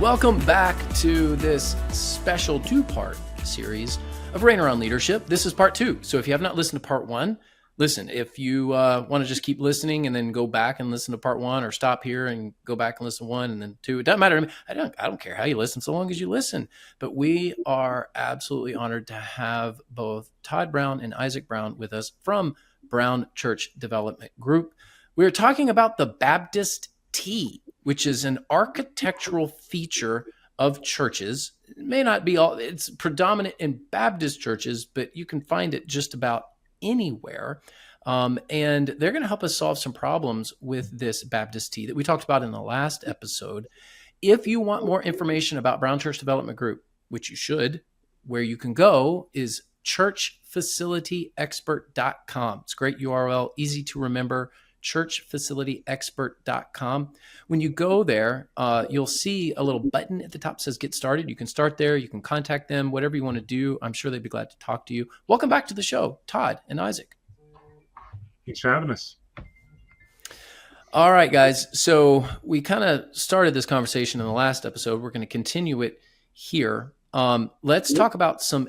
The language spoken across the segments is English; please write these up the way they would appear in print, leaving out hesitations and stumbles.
Welcome back to this special two-part series of Rain Around Leadership. This is part two. So if you have not listened to part one, listen. If you want to just keep listening and then go back and listen to part one, or stop here and go back and listen to one and then two, it doesn't matter to me. I don't care how you listen, so long as you listen. But we are absolutely honored to have both Todd Brown and Isaac Brown with us from Brown Church Development Group. We're talking about the Baptist T, which is an architectural feature of churches. It may not be all, it's predominant in Baptist churches, but you can find it just about anywhere. And they're going to help us solve some problems with this Baptist T that we talked about in the last episode. If you want more information about Brown Church Development Group, which you should, where you can go is churchfacilityexpert.com. It's a great URL, easy to remember. churchfacilityexpert.com. When you go there, you'll see a little button at the top that says Get Started. You can start there. You can contact them, whatever you want to do. I'm sure they'd be glad to talk to you. Welcome back to the show, Todd and Isaac. Thanks for having us. All right, guys. So we kind of started this conversation in the last episode. We're going to continue it here. Let's talk about some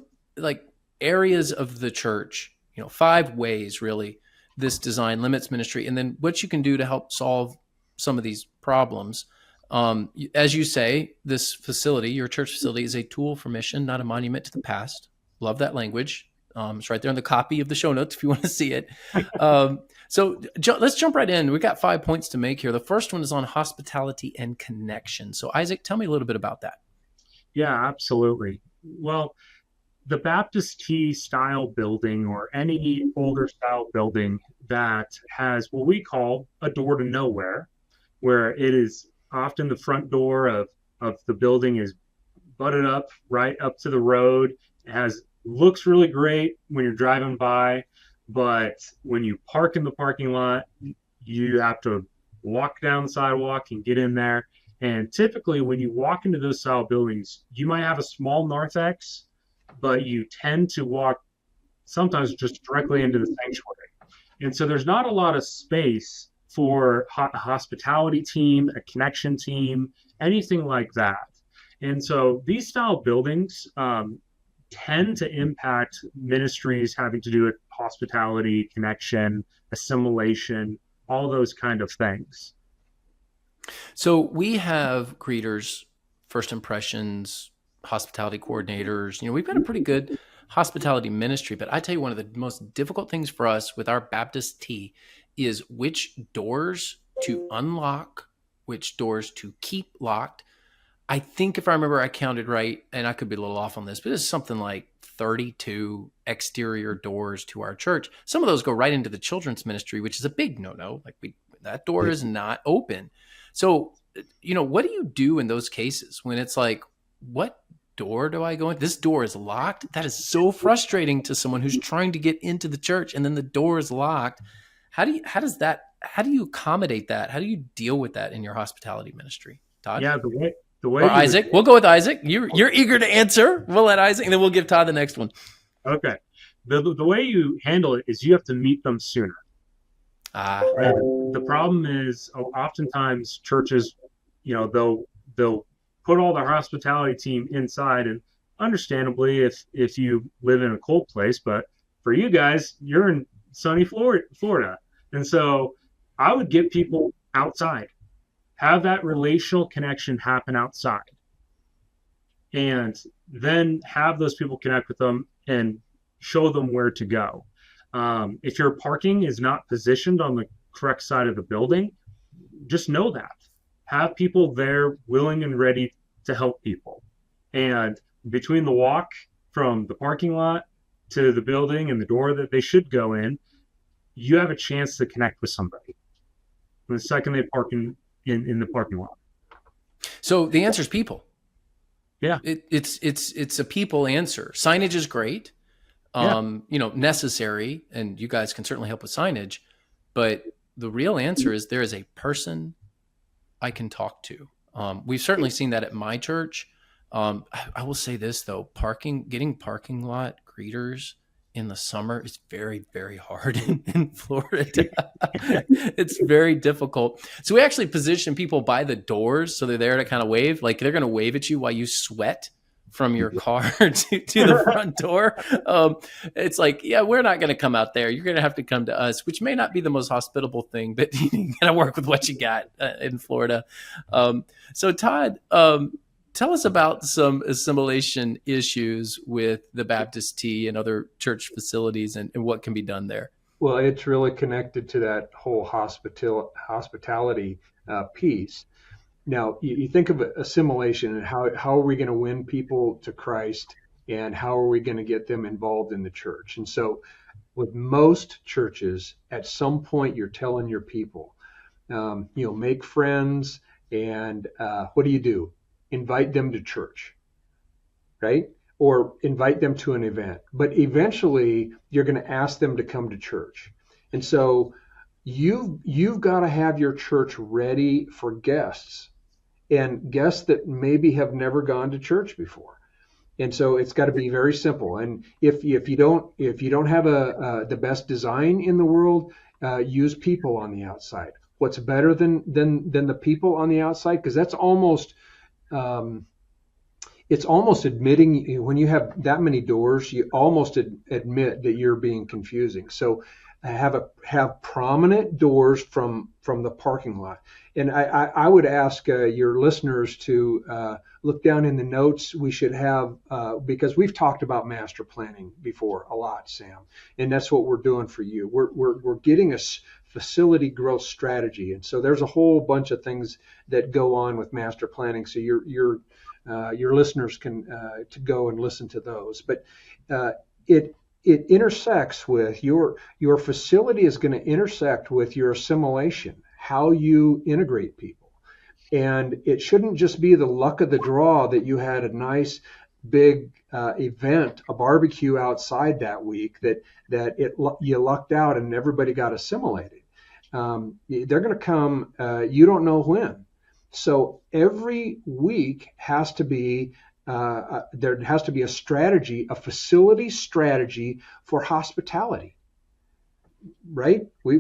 areas of the church, 5 ways really this design limits ministry, and then what you can do to help solve some of these problems. As you say, this facility, your church facility, is a tool for mission, not a monument to the past. Love that language. It's right there in the copy of the show notes if you want to see it. So let's jump right in. We got 5 points to make here. The first one is on hospitality and connection. So Isaac, tell me a little bit about that. Yeah, absolutely. Well, the Baptist T style building, or any older style building that has what we call a door to nowhere, where it is often the front door of the building is butted up right up to the road. It looks really great when you're driving by, but when you park in the parking lot, you have to walk down the sidewalk and get in there. And typically when you walk into those style buildings, you might have a small narthex, but you tend to walk sometimes just directly into the sanctuary. And so there's not a lot of space for a hospitality team, a connection team, anything like that. And so these style buildings tend to impact ministries having to do with hospitality, connection, assimilation, all those kind of things. So we have greeters, first impressions, hospitality coordinators. We've got a pretty good hospitality ministry, but I tell you, one of the most difficult things for us with our Baptist T is which doors to unlock, which doors to keep locked. I think if I remember, I counted right, and I could be a little off on this, but it's something like 32 exterior doors to our church. Some of those go right into the children's ministry, which is a big no-no. That door is not open. So, what do you do in those cases when it's like, what door do I go in? This door is locked. That is so frustrating to someone who's trying to get into the church, and then the door is locked. How do you accommodate that? How do you deal with that in your hospitality ministry, Todd? Yeah, the way or Isaac. We'll go with Isaac. You're eager to answer. We'll let Isaac, and then we'll give Todd the next one. Okay. The way you handle it is you have to meet them sooner. Right? The problem is oftentimes churches, they'll put all their hospitality team inside, and understandably, if you live in a cold place, but for you guys, you're in sunny Florida. And so I would get people outside, have that relational connection happen outside, and then have those people connect with them and show them where to go. If your parking is not positioned on the correct side of the building, just know that. Have people there willing and ready to help people. And between the walk from the parking lot to the building and the door that they should go in, you have a chance to connect with somebody the second they park in the parking lot. So the answer is people. Yeah. It's a people answer. Signage is great, necessary, and you guys can certainly help with signage, but the real answer is there is a person I can talk to. We've certainly seen that at my church. I will say this though, getting parking lot greeters in the summer is very, very hard in Florida. It's very difficult. So we actually position people by the doors so they're there to kind of wave. Like they're going to wave at you while you sweat from your car to the front door. It's like, yeah, we're not going to come out there. You're going to have to come to us, which may not be the most hospitable thing, but you got to work with what you got in Florida. So Todd, tell us about some assimilation issues with the Baptist Tea and other church facilities and what can be done there. Well, it's really connected to that whole hospitality piece. Now, you think of assimilation and how are we going to win people to Christ and how are we going to get them involved in the church? And so with most churches, at some point, you're telling your people, make friends and what do? Invite them to church, right? Or invite them to an event. But eventually, you're going to ask them to come to church. And so you've got to have your church ready for guests and guests that maybe have never gone to church before. And so it's got to be very simple. And if you don't have the best design in the world, use people on the outside. What's better than the people on the outside? Because that's almost it's almost admitting when you have that many doors, you almost admit that you're being confusing. So have prominent doors from the parking lot. And I would ask your listeners to look down in the notes. We should have, because we've talked about master planning before a lot, Sam, and that's what we're doing for you. We're getting a facility growth strategy. And so there's a whole bunch of things that go on with master planning. So your listeners can to go and listen to those. But it intersects with your facility is going to intersect with your assimilation, how you integrate people. And it shouldn't just be the luck of the draw that you had a nice big event, a barbecue outside that week that you lucked out and everybody got assimilated. They're going to come, you don't know when. So every week has to be, there has to be a strategy, a facility strategy for hospitality, right? We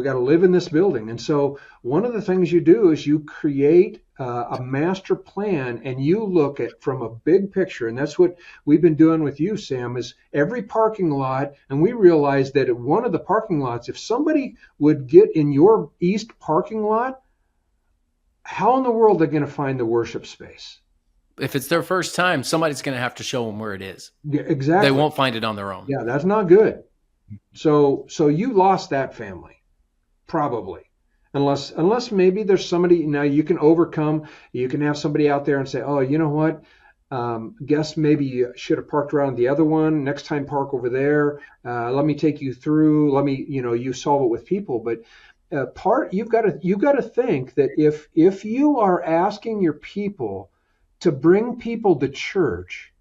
got to live in this building. And so one of the things you do is you create a master plan and you look at from a big picture. And that's what we've been doing with you, Sam, is every parking lot. And we realized that at one of the parking lots, if somebody would get in your east parking lot, how in the world are they going to find the worship space? If it's their first time, somebody's going to have to show them where it is. Yeah, exactly. They won't find it on their own. Yeah, that's not good. So you lost that family, probably, unless maybe there's somebody now you can overcome. You can have somebody out there and say, oh, you know what? Guess maybe you should have parked around the other one. Next time, park over there. Let me take you through. Let me, you solve it with people, but. You've got to think that if you are asking your people to bring people to church,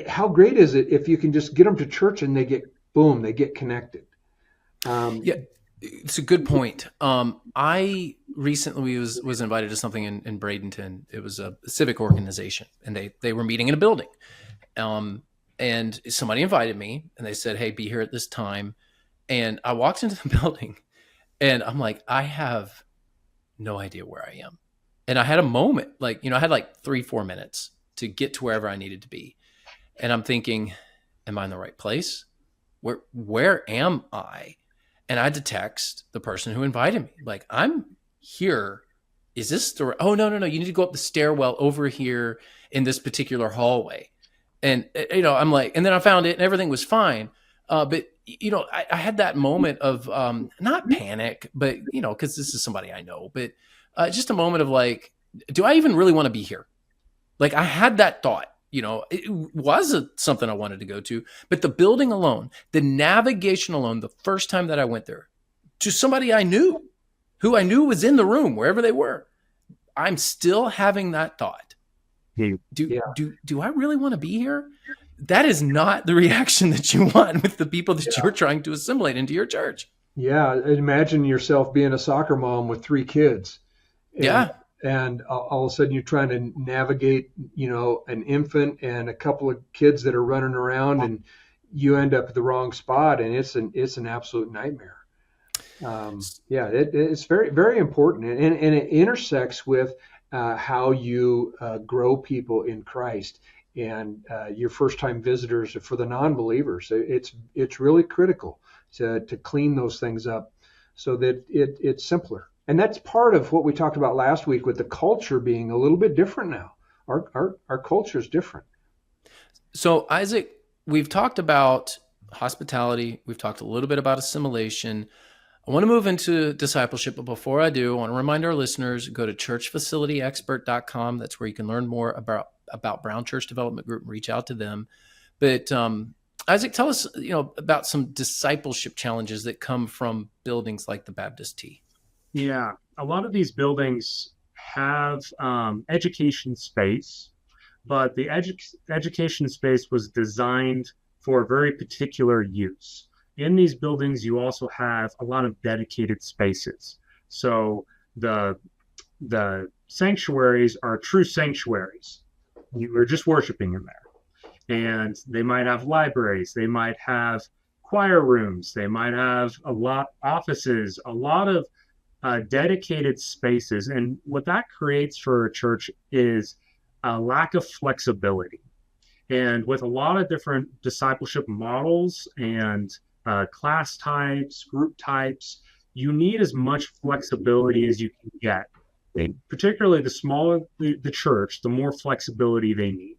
how great is it if you can just get them to church and they get connected. Yeah, it's a good point. I recently was invited to something in Bradenton. It was a civic organization, and they were meeting in a building. And somebody invited me, and they said, "Hey, be here at this time." And I walked into the building. And I'm like, I have no idea where I am. And I had a moment, I had 3-4 minutes to get to wherever I needed to be. And I'm thinking, am I in the right place? Where am I? And I had to text the person who invited me. Like, I'm here. Is this the, oh, no. You need to go up the stairwell over here in this particular hallway. And, I'm like, and then I found it and everything was fine. But I had that moment of not panic, but, because this is somebody I know, but just a moment of like, do I even really want to be here? Like I had that thought, it was something I wanted to go to, but the building alone, the navigation alone, the first time that I went there to somebody I knew, who I knew was in the room, wherever they were, I'm still having that thought. Do I really want to be here? That is not the reaction that you want with the people that you're trying to assimilate into your church. Yeah. Imagine yourself being a soccer mom with 3 kids. Yeah. and all of a sudden you're trying to navigate, an infant and a couple of kids that are running around, and you end up at the wrong spot, and it's an absolute nightmare. Yeah, it's very, very important, and it intersects with how you grow people in Christ, and your first time visitors for the non-believers. It's really critical to clean those things up so that it's simpler. And that's part of what we talked about last week with the culture being a little bit different now. Our culture is different. So, Isaac, we've talked about hospitality. We've talked a little bit about assimilation. I want to move into discipleship, but before I do, I want to remind our listeners, go to churchfacilityexpert.com. That's where you can learn more about Brown Church Development Group and reach out to them. But Isaac, tell us, about some discipleship challenges that come from buildings like the Baptist T. Yeah, a lot of these buildings have education space, but the education space was designed for a very particular use. In these buildings, you also have a lot of dedicated spaces. So the sanctuaries are true sanctuaries. You are just worshiping in there. And they might have libraries, they might have choir rooms, they might have offices, a lot of dedicated spaces. And what that creates for a church is a lack of flexibility. And with a lot of different discipleship models and class types, group types, you need as much flexibility as you can get. Particularly the smaller the church, the more flexibility they need.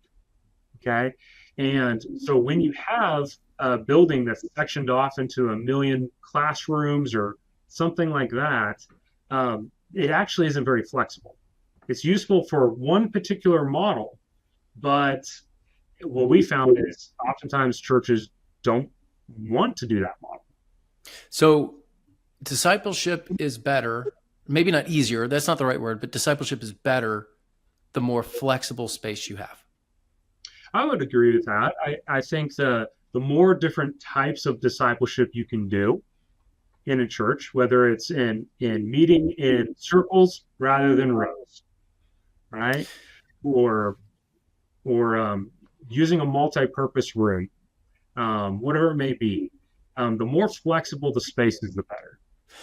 Okay. And so when you have a building that's sectioned off into 1 million classrooms or something like that, it actually isn't very flexible. It's useful for one particular model, but what we found is oftentimes churches don't want to do that model. So discipleship is better, maybe not easier, that's not the right word, but discipleship is better the more flexible space you have. I would agree with that. I think the more different types of discipleship you can do in a church, whether it's in meeting in circles rather than rows, right? Or using a multi-purpose room, whatever it may be, the more flexible the space is, the better.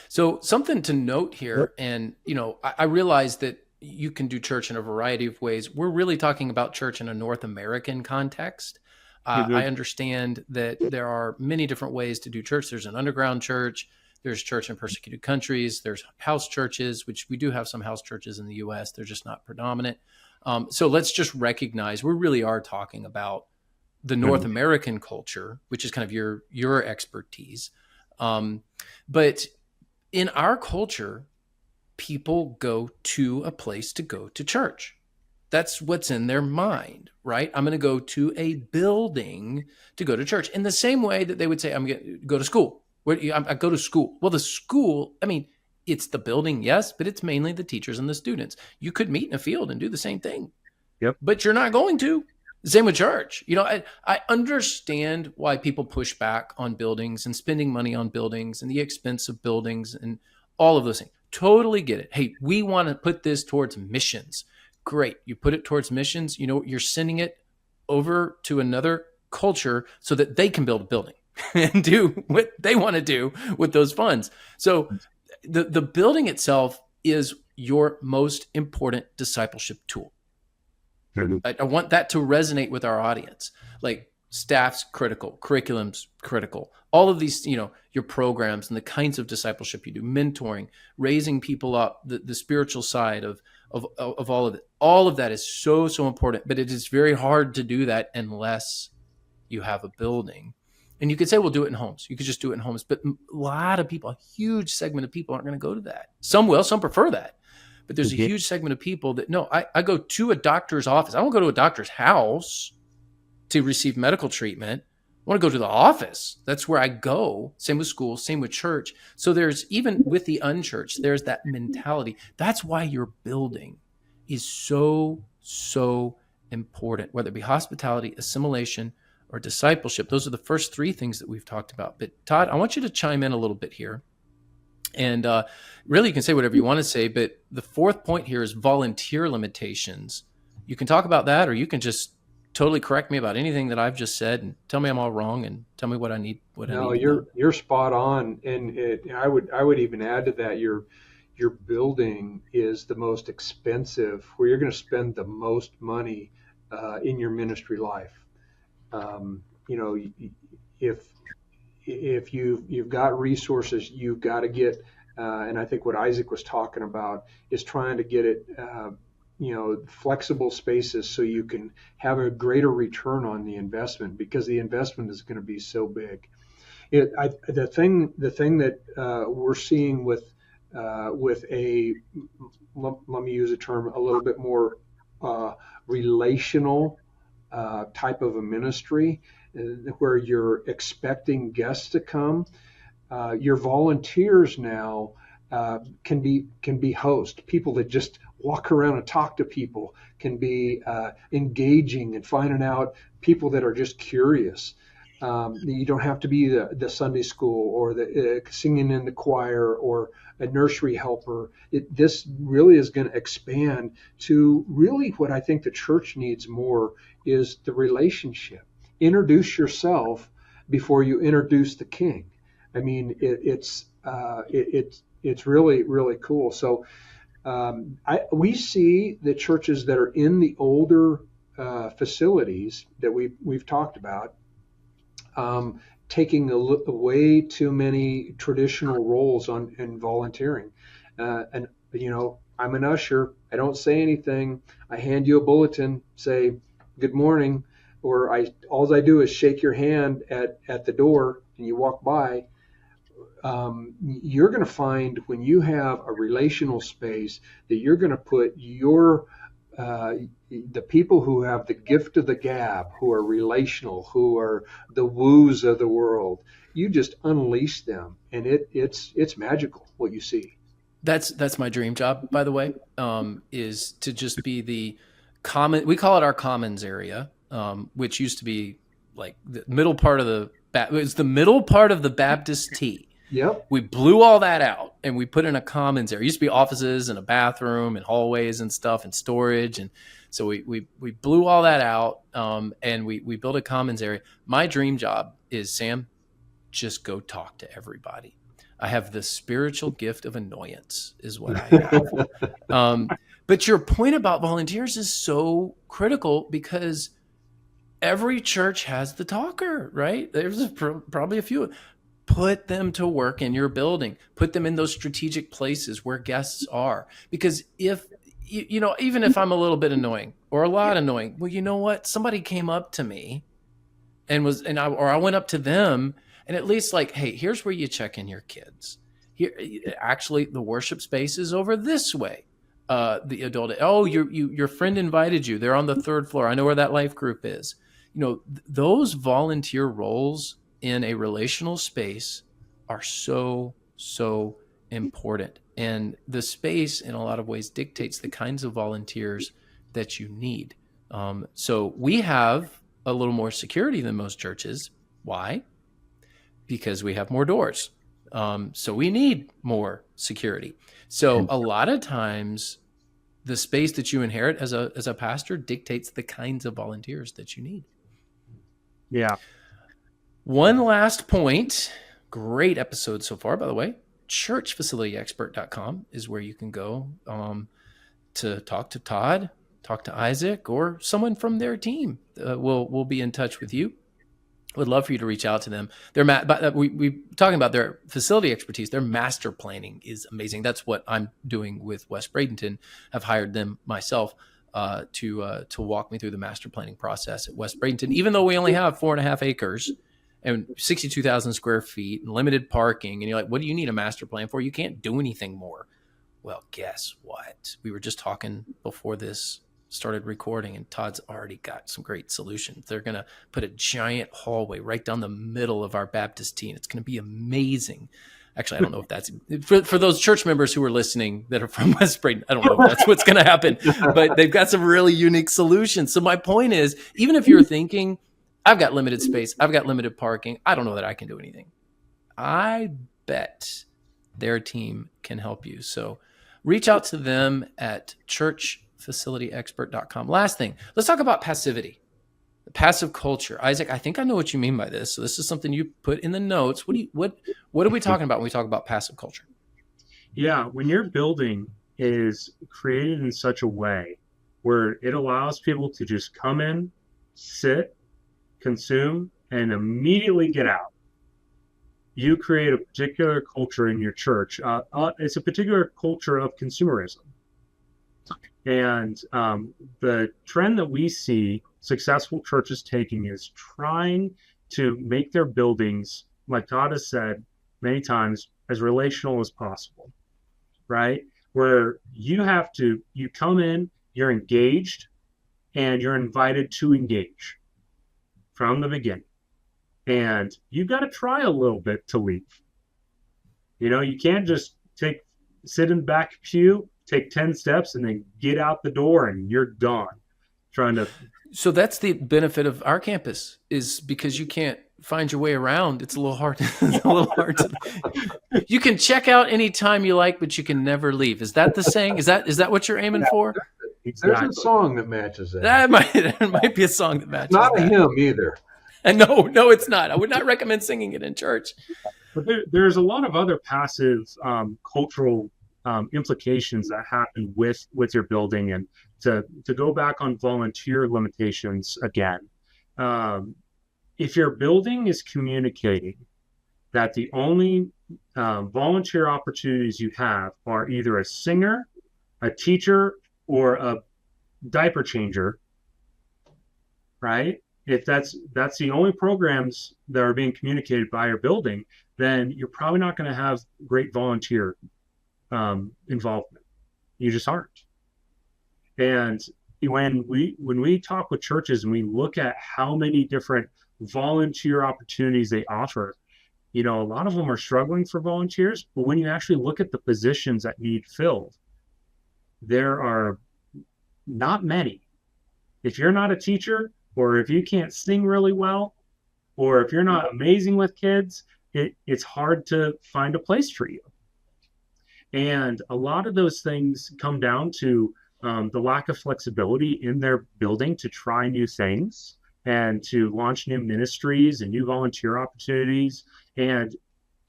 So something to note here, and I realize that you can do church in a variety of ways. We're really talking about church in a North American context. I understand that there are many different ways to do church. There's an underground church, there's church in persecuted countries, there's house churches, which we do have some house churches in the U.S. They're just not predominant. So let's just recognize we really are talking about the North American culture, which is kind of your expertise. But in our culture, people go to a place to go to church. That's what's in their mind, right? I'm going to go to a building to go to church. In the same way that they would say, I'm going to go to school. I go to school. Well, the school, it's the building, yes, but it's mainly the teachers and the students. You could meet in a field and do the same thing. Yep. But you're not going to. Same with church. I understand why people push back on buildings and spending money on buildings and the expense of buildings and all of those things. Totally get it. Hey, we want to put this towards missions. Great. You put it towards missions. You're sending it over to another culture so that they can build a building and do what they want to do with those funds. So the building itself is your most important discipleship tool. I want that to resonate with our audience. Like staff's critical, curriculum's critical. All of these, your programs and the kinds of discipleship you do, mentoring, raising people up, the spiritual side of all of it. All of that is so, so important, but it is very hard to do that unless you have a building. And you could say, we'll do it in homes. You could just do it in homes. But a lot of people, a huge segment of people aren't going to go to that. Some will, some prefer that. But there's a huge segment of people that, no, I go to a doctor's office. I don't go to a doctor's house to receive medical treatment. I want to go to the office. That's where I go. Same with school, same with church. So there's, even with the unchurched, there's that mentality. That's why your building is so, so important, whether it be hospitality, assimilation, or discipleship. Those are the first three things that we've talked about. But Todd, I want you to chime in a little bit here. And really, you can say whatever you want to say, but the fourth point here is volunteer limitations. You can talk about that, or you can just totally correct me about anything that I've just said and tell me I'm all wrong and tell me what I need No, to know. you're spot on, and I would even add to that your building is the most expensive, where you're going to spend the most money in your ministry life. You know, if you've got resources, you've got to get, and I think what Isaac was talking about is trying to get it, flexible spaces so you can have a greater return on the investment, because the investment is going to be so big. The thing that we're seeing with let me use a term a little bit more relational type of a ministry, where you're expecting guests to come. Your volunteers now can be host people that just walk around and talk to people, can be engaging and finding out people that are just curious. You don't have to be the Sunday school or the singing in the choir or a nursery helper. This really is going to expand to really what I think the church needs more is the relationship. Introduce yourself before you introduce the king. I mean, it's really, really cool. So we see the churches that are in the older facilities that we've talked about, taking way too many traditional roles in volunteering. And I'm an usher. I don't say anything. I hand you a bulletin, say good morning, or all I do is shake your hand at the door, and you walk by. You're going to find, when you have a relational space, that you're going to put the people who have the gift of the gab, who are relational, who are the woos of the world. You just unleash them, and it's magical what you see. That's my dream job, by the way, is to just be the common. We call it our commons area, which used to be like the middle part of it was the middle part of the Baptist T. Yep. We blew all that out and we put in a commons area. It used to be offices and a bathroom and hallways and stuff and storage. And so we blew all that out, and we built a commons area. My dream job is, Sam, just go talk to everybody. I have the spiritual gift of annoyance is what I have. But your point about volunteers is so critical, because every church has the talker, right? There's probably a few. Put them to work in your building. Put them in those strategic places where guests are. Because if, even if I'm a little bit annoying or a lot annoying, well, you know what? Somebody came up to me I went up to them, and at least like, hey, here's where you check in your kids. Here, actually, the worship space is over this way. The adult, your friend invited you. They're on the third floor. I know where that life group is. Those volunteer roles in a relational space are so, so important. And the space, in a lot of ways, dictates the kinds of volunteers that you need. So we have a little more security than most churches. Why? Because we have more doors. So we need more security. So a lot of times, the space that you inherit as a pastor dictates the kinds of volunteers that you need. Yeah. One last point. Great episode so far, by the way. Churchfacilityexpert.com is where you can go to talk to Todd, talk to Isaac, or someone from their team. We'll be in touch with you. Would love for you to reach out to them. We talking about their facility expertise. Their master planning is amazing. That's what I'm doing with West Bradenton. I've hired them myself to walk me through the master planning process at West Bradenton. Even though we only have 4.5 acres and 62,000 square feet and limited parking, and you're like, what do you need a master plan for? You can't do anything more. Well, guess what? We were just talking before this started recording, and Todd's already got some great solutions. They're going to put a giant hallway right down the middle of our Baptist T, and it's going to be amazing. Actually, I don't know if that's for those church members who are listening that are from West Bradenton. I don't know if that's what's going to happen, but they've got some really unique solutions. So my point is, even if you're thinking, I've got limited space, I've got limited parking, I don't know that I can do anything. I bet their team can help you. So reach out to them at churchfacilityexpert.com. Last thing, let's talk about passivity, passive culture. Isaac, I think I know what you mean by this. So this is something you put in the notes. What are we talking about when we talk about passive culture? Yeah, when your building is created in such a way where it allows people to just come in, sit, consume, and immediately get out, you create a particular culture in your church. It's a particular culture of consumerism. And the trend that we see successful churches taking is trying to make their buildings, like Todd has said many times, as relational as possible, right? Where you come in, you're engaged, and you're invited to engage from the beginning. And you've got to try a little bit to leave. You can't just sit in the back pew, take 10 steps, and then get out the door and you're gone. So that's the benefit of our campus, is because you can't find your way around. It's a little hard. You can check out anytime you like, but you can never leave. Is that the saying? Is that what you're aiming for? There's a song that matches that. That might be a song that matches. Not a hymn either. And no, it's not. I would not recommend singing it in church. But there's a lot of other passive cultural implications that happen with your building. And to go back on volunteer limitations again, if your building is communicating that the only volunteer opportunities you have are either a singer, a teacher, or a diaper changer, right? If that's the only programs that are being communicated by your building, then you're probably not going to have great volunteer involvement. You just aren't. And when we talk with churches and we look at how many different volunteer opportunities they offer, a lot of them are struggling for volunteers. But when you actually look at the positions that need filled, there are not many. If you're not a teacher, or if you can't sing really well, or if you're not amazing with kids, it's hard to find a place for you. And a lot of those things come down to the lack of flexibility in their building to try new things and to launch new ministries and new volunteer opportunities. And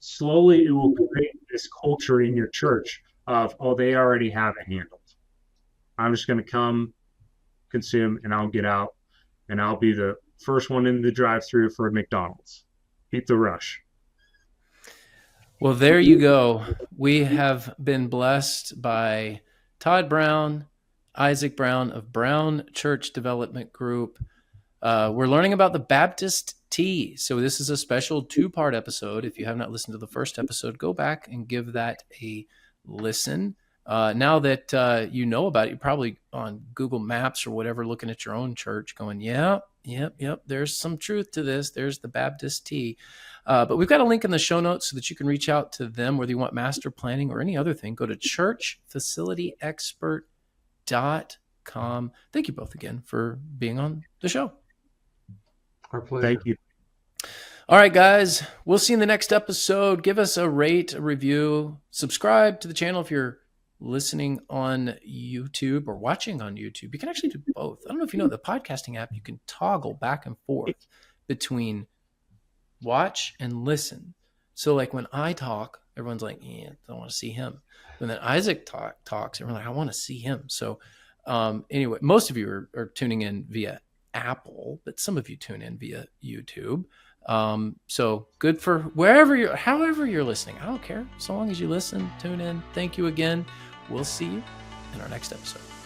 slowly it will create this culture in your church of, they already have it handled. I'm just going to come, consume, and I'll get out. And I'll be the first one in the drive-thru for McDonald's. Beat the rush. Well, there you go. We have been blessed by Todd Brown, Isaac Brown of Brown Church Development Group. We're learning about the Baptist T. So this is a special 2-part episode. If you have not listened to the first episode, go back and give that a listen. Now that you know about it, you're probably on Google Maps or whatever, looking at your own church going, yep, there's some truth to this. There's the Baptist T. But we've got a link in the show notes so that you can reach out to them, whether you want master planning or any other thing. Go to churchfacilityexpert.com. Thank you both again for being on the show. Our pleasure. Thank you. All right, guys, we'll see you in the next episode. Give us a rate, a review, subscribe to the channel if you're listening on YouTube or watching on YouTube. You can actually do both. I don't know if you know the podcasting app, you can toggle back and forth between watch and listen. So like when I talk, everyone's like, I don't want to see him. And then Isaac talks, everyone's like, I want to see him. So anyway, most of you are tuning in via Apple, but some of you tune in via YouTube. So good for however you're listening. I don't care. So long as you listen, tune in. Thank you again. We'll see you in our next episode.